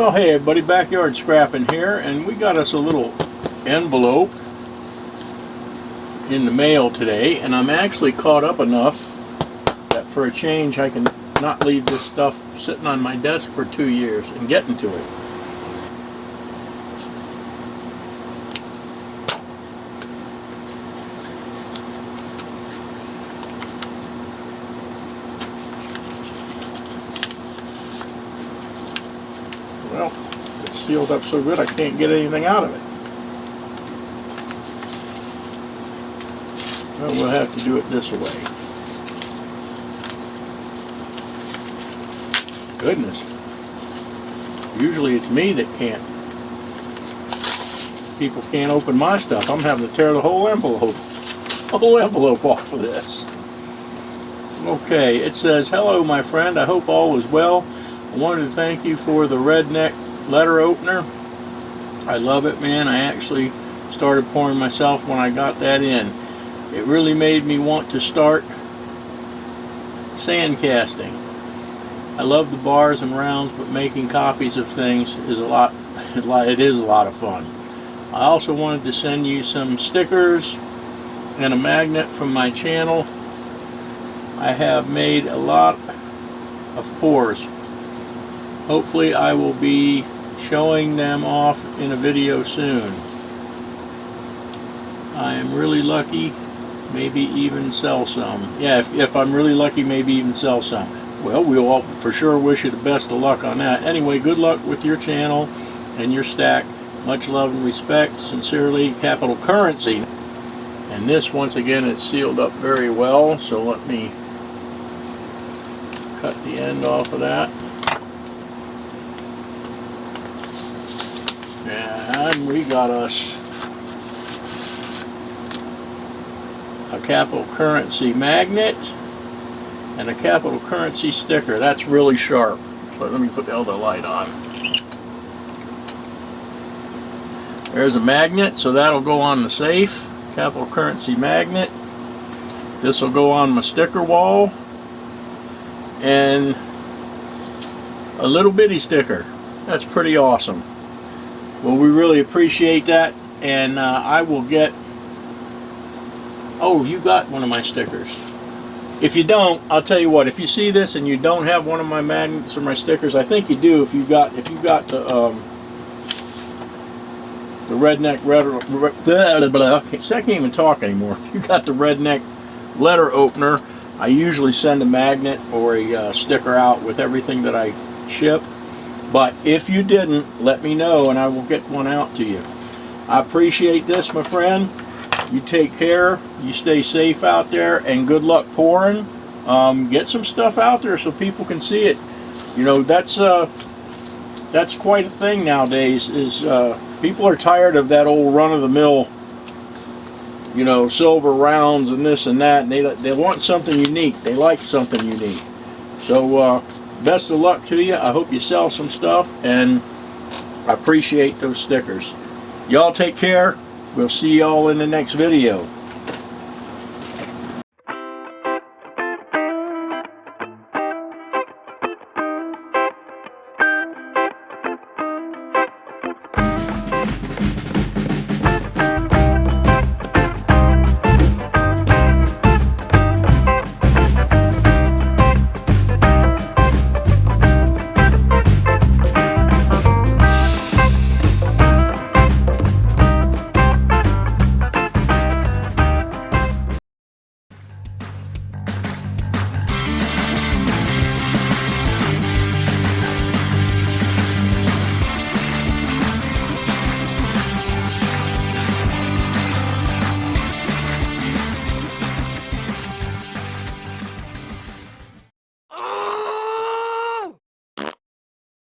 Well, hey everybody, Backyard Scrapping here, and we got us a little envelope in the mail today, and I'm actually caught up enough that for a change I can not leave this stuff sitting on my desk for 2 years and getting to it. Well, it's sealed up so good I can't get anything out of it. Well, we'll have to do it this way. Goodness. Usually it's me that can't. People can't open my stuff. I'm having to tear the whole envelope off of this. Okay, it says, "Hello, my friend. I hope all is well. I wanted to thank you for the redneck letter opener. I love it, man. I actually started pouring myself when I got that in. It really made me want to start sand casting. I love the bars and rounds, but making copies of things is it is a lot of fun. I also wanted to send you some stickers and a magnet from my channel. I have made a lot of pours. Hopefully I will be showing them off in a video soon. I am really lucky, maybe even sell some." Yeah, if I'm really lucky, maybe even sell some. Well, we'll all for sure wish you the best of luck on that. Anyway, good luck with your channel and your stack. Much love and respect. Sincerely, Capital Currency. And this, once again, is sealed up very well, so let me cut the end off of that. And we got us a Capital Currency magnet and a Capital Currency sticker. That's really sharp. So let me put the other light on. There's a magnet, so that'll go on the safe. Capital Currency magnet. This will go on my sticker wall. And a little bitty sticker. That's pretty awesome. Well, we really appreciate that, and I will get... Oh, you got one of my stickers. If you don't, I'll tell you what. If you see this and you don't have one of my magnets or my stickers, I think you do. If you got the redneck I can't even talk anymore. If you got the redneck letter opener, I usually send a magnet or a sticker out with everything that I ship. But if you didn't, let me know and I will get one out to you. I appreciate this, my friend. You take care. You stay safe out there, and good luck pouring. Get some stuff out there so people can see it. You know, that's quite a thing nowadays. Is people are tired of that old run-of-the-mill, you know, silver rounds and this and that, and they want something unique. They like something unique. So best of luck to you. I hope you sell some stuff, and I appreciate those stickers. Y'all take care. We'll see y'all in the next video.